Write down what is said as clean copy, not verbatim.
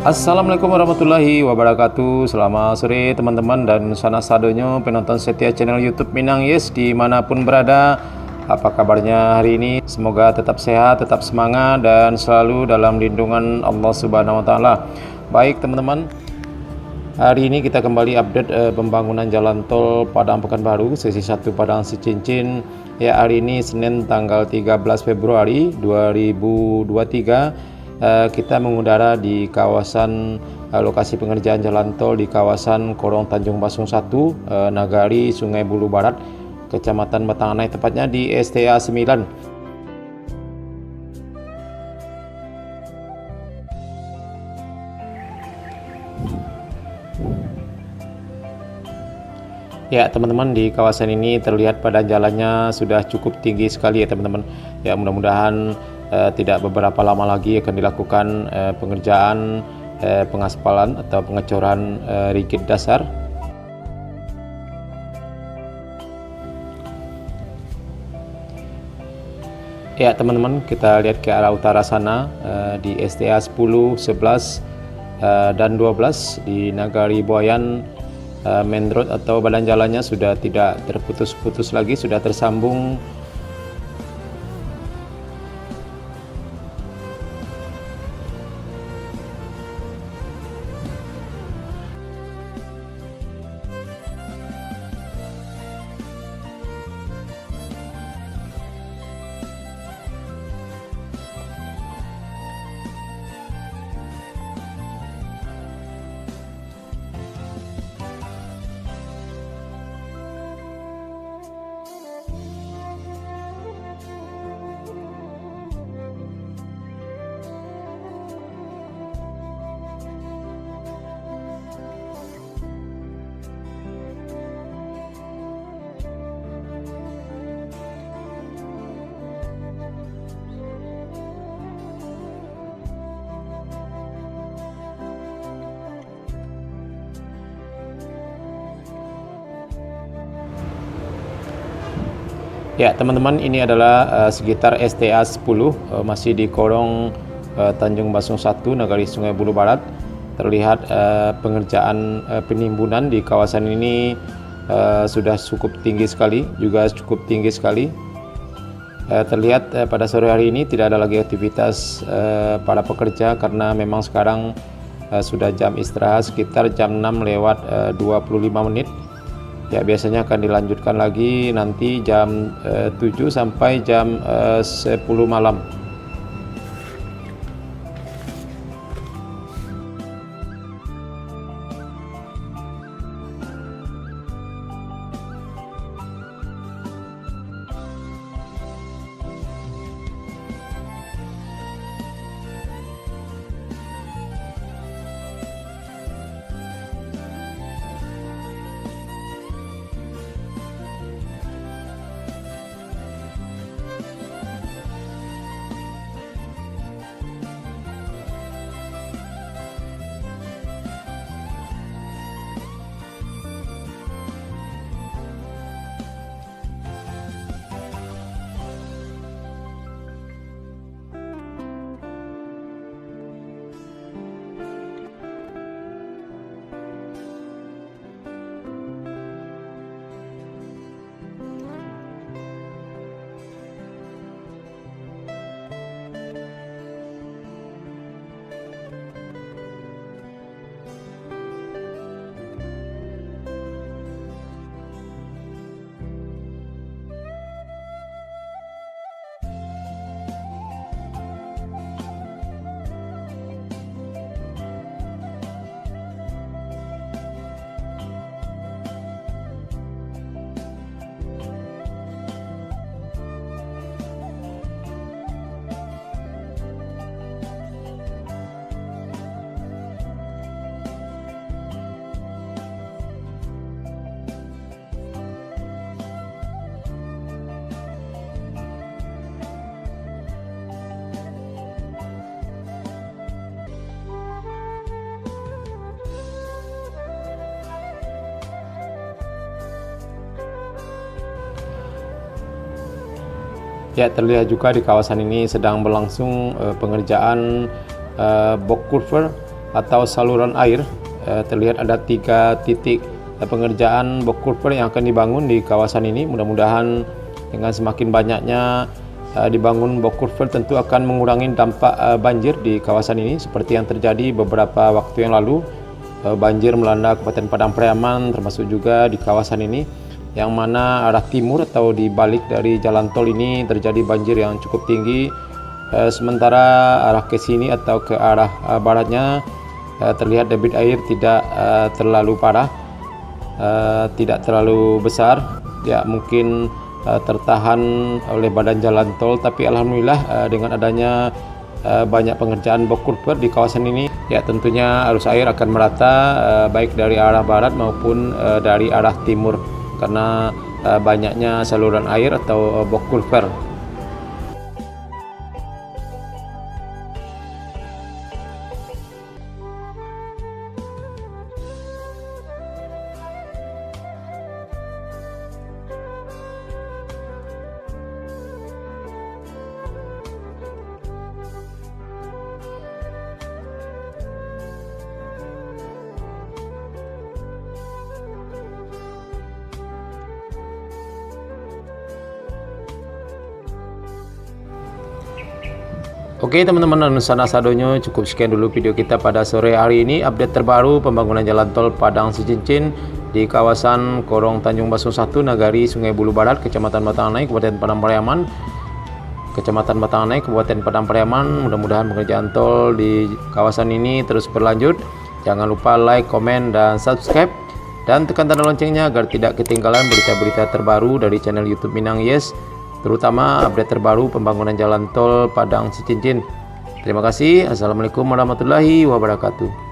Assalamualaikum warahmatullahi wabarakatuh. Selamat sore teman-teman dan sanak sadonyo penonton setia channel YouTube Minang Yes dimanapun berada. Apa kabarnya hari ini? Semoga tetap sehat, tetap semangat dan selalu dalam lindungan Allah Subhanahu Wa Taala. Baik teman-teman, hari ini kita kembali update pembangunan jalan tol Padang Pekanbaru sesi 1 Padang Sicincin. Ya, hari ini Senin tanggal 13 Februari 2023. Kita mengudara di kawasan lokasi pengerjaan jalan tol di kawasan Korong Tanjung Basung 1, Nagari, Sungai Bulu Barat, Kecamatan Batanganai, tepatnya di STA 9. Ya teman-teman, di kawasan ini terlihat pada jalannya sudah cukup tinggi sekali ya teman-teman. Ya, mudah-mudahan tidak beberapa lama lagi akan dilakukan pengerjaan pengaspalan atau pengecoran rigid dasar. Ya teman-teman, kita lihat ke arah utara sana di STA 10, 11 dan 12 di Nagari Buayan. Main road atau badan jalannya sudah tidak terputus-putus lagi, sudah tersambung. Ya teman-teman, ini adalah sekitar STA 10, masih di Korong Tanjung Basung 1, Nagari Sungai Bulu Barat. Terlihat pengerjaan penimbunan di kawasan ini sudah cukup tinggi sekali, juga cukup tinggi sekali. Terlihat pada sore hari ini tidak ada lagi aktivitas para pekerja karena memang sekarang sudah jam istirahat sekitar jam 6 lewat 25 menit. Ya, biasanya akan dilanjutkan lagi nanti jam 7 sampai jam 10 malam. Ya, terlihat juga di kawasan ini sedang berlangsung pengerjaan box culvert atau saluran air. Terlihat ada 3 titik pengerjaan box culvert yang akan dibangun di kawasan ini. Mudah-mudahan dengan semakin banyaknya dibangun box culvert tentu akan mengurangi dampak banjir di kawasan ini, seperti yang terjadi beberapa waktu yang lalu. Banjir melanda Kabupaten Padang Pariaman termasuk juga di kawasan ini, yang mana arah timur atau di balik dari jalan tol ini terjadi banjir yang cukup tinggi. Sementara arah ke sini atau ke arah baratnya terlihat debit air tidak terlalu parah, tidak terlalu besar, ya mungkin tertahan oleh badan jalan tol. Tapi alhamdulillah dengan adanya banyak pengerjaan box culvert di kawasan ini, ya tentunya arus air akan merata baik dari arah barat maupun dari arah timur karena banyaknya saluran air atau box culvert. Oke teman-teman dan sana sadonyo, cukup sekian dulu video kita pada sore hari ini. Update terbaru pembangunan jalan tol Padang Sicincin di kawasan Korong Tanjung Baso 1, Nagari, Sungai Bulu Barat, Kecamatan Batanganai, Kabupaten Padang Pariaman. Kecamatan Batanganai, Kabupaten Padang Pariaman. Mudah-mudahan pengerjaan tol di kawasan ini terus berlanjut. Jangan lupa like, komen, dan subscribe, dan tekan tanda loncengnya agar tidak ketinggalan berita-berita terbaru dari channel YouTube Minang Yes, terutama update terbaru pembangunan jalan tol Padang Sicincin. Terima kasih. Assalamualaikum warahmatullahi wabarakatuh.